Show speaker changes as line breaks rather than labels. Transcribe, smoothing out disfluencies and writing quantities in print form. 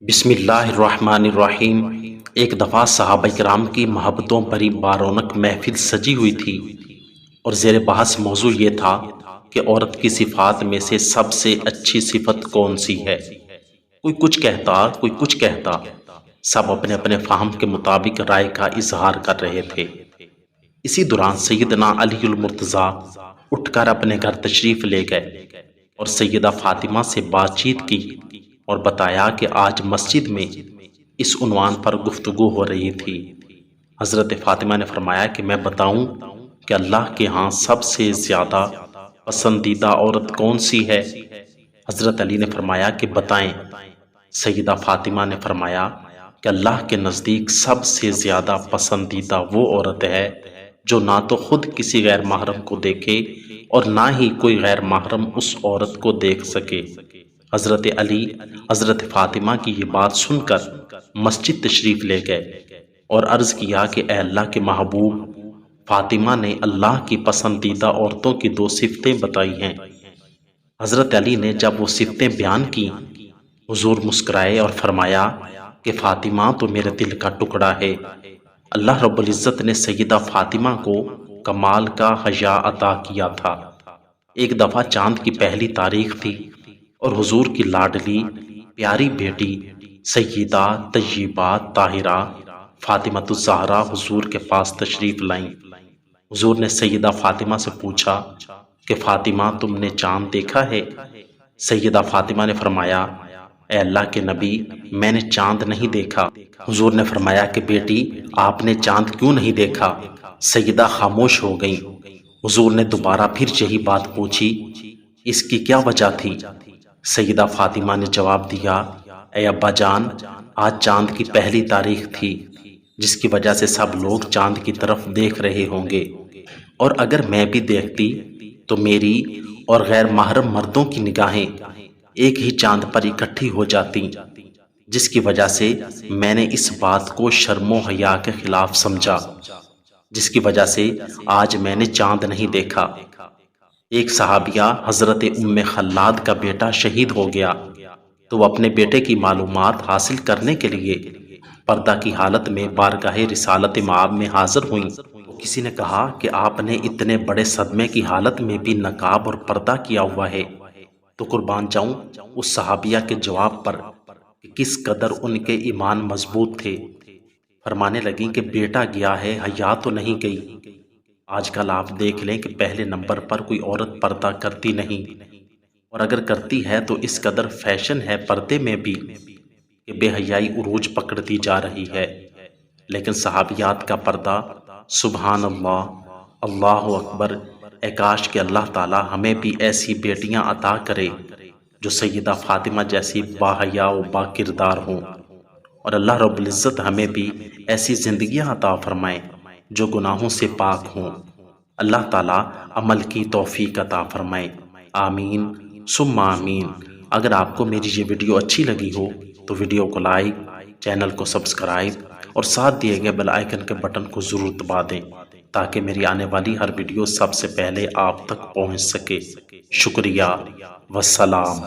بسم اللہ الرحمن الرحیم۔ ایک دفعہ صحابہ کرام کی محبتوں بھری بارونق محفل سجی ہوئی تھی اور زیر بحث موضوع یہ تھا کہ عورت کی صفات میں سے سب سے اچھی صفت کون سی ہے۔ کوئی کچھ کہتا، کوئی کچھ کہتا، سب اپنے اپنے فہم کے مطابق رائے کا اظہار کر رہے تھے۔ اسی دوران سیدنا علی المرتضیٰ اٹھ کر اپنے گھر تشریف لے گئے اور سیدہ فاطمہ سے بات چیت کی اور بتایا کہ آج مسجد میں اس عنوان پر گفتگو ہو رہی تھی۔ حضرت فاطمہ نے فرمایا کہ میں بتاؤں کہ اللہ کے ہاں سب سے زیادہ پسندیدہ عورت کون سی ہے؟ حضرت علی نے فرمایا کہ بتائیں۔ سیدہ فاطمہ نے فرمایا کہ اللہ کے نزدیک سب سے زیادہ پسندیدہ وہ عورت ہے جو نہ تو خود کسی غیر محرم کو دیکھے اور نہ ہی کوئی غیر محرم اس عورت کو دیکھ سکے۔ حضرت علی حضرت فاطمہ کی یہ بات سن کر مسجد تشریف لے گئے اور عرض کیا کہ اے اللہ کے محبوب، فاطمہ نے اللہ کی پسندیدہ عورتوں کی دو صفتیں بتائی ہیں۔ حضرت علی نے جب وہ صفتیں بیان کی، حضور مسکرائے اور فرمایا کہ فاطمہ تو میرے دل کا ٹکڑا ہے۔ اللہ رب العزت نے سیدہ فاطمہ کو کمال کا حیا عطا کیا تھا۔ ایک دفعہ چاند کی پہلی تاریخ تھی اور حضور کی لاڈلی پیاری بیٹی سیدہ طیبہ طاہرہ فاطمۃ الزہرا حضور کے پاس تشریف لائیں۔ حضور نے سیدہ فاطمہ سے پوچھا کہ فاطمہ تم نے چاند دیکھا ہے؟ سیدہ فاطمہ نے فرمایا اے اللہ کے نبی، میں نے چاند نہیں دیکھا۔ حضور نے فرمایا کہ بیٹی آپ نے چاند کیوں نہیں دیکھا؟ سیدہ خاموش ہو گئیں۔ حضور نے دوبارہ پھر یہی بات پوچھی، اس کی کیا وجہ تھی؟ سیدہ فاطمہ نے جواب دیا اے ابا جان، آج چاند کی پہلی تاریخ تھی جس کی وجہ سے سب لوگ چاند کی طرف دیکھ رہے ہوں گے، اور اگر میں بھی دیکھتی تو میری اور غیر محرم مردوں کی نگاہیں ایک ہی چاند پر اکٹھی ہو جاتی، جس کی وجہ سے میں نے اس بات کو شرم و حیا کے خلاف سمجھا، جس کی وجہ سے آج میں نے چاند نہیں دیکھا۔ ایک صحابیہ حضرت ام خلاد کا بیٹا شہید ہو گیا تو وہ اپنے بیٹے کی معلومات حاصل کرنے کے لیے پردہ کی حالت میں بارگاہ رسالت مآب میں حاضر ہوئیں۔ کسی نے کہا کہ آپ نے اتنے بڑے صدمے کی حالت میں بھی نقاب اور پردہ کیا ہوا ہے، تو قربان جاؤں اس صحابیہ کے جواب پر کہ کس قدر ان کے ایمان مضبوط تھے۔ فرمانے لگیں کہ بیٹا گیا ہے، حیا تو نہیں گئی۔ آج کل آپ دیکھ لیں کہ پہلے نمبر پر کوئی عورت پردہ کرتی نہیں، اور اگر کرتی ہے تو اس قدر فیشن ہے پردے میں بھی کہ بے حیائی عروج پکڑتی جا رہی ہے۔ لیکن صحابیات کا پردہ، سبحان اللہ، اللہ اکبر، اے کاش کہ اللہ تعالی ہمیں بھی ایسی بیٹیاں عطا کرے جو سیدہ فاطمہ جیسی با حیا و با کردار ہوں، اور اللہ رب العزت ہمیں بھی ایسی زندگیاں عطا فرمائے جو گناہوں سے پاک ہوں۔ اللہ تعالی عمل کی توفیق عطا فرمائے، آمین ثم آمین۔ اگر آپ کو میری یہ ویڈیو اچھی لگی ہو تو ویڈیو کو لائک، چینل کو سبسکرائب اور ساتھ دیے گئے بیل آئیکن کے بٹن کو ضرور دبا دیں تاکہ میری آنے والی ہر ویڈیو سب سے پہلے آپ تک پہنچ سکے۔ شکریہ، والسلام۔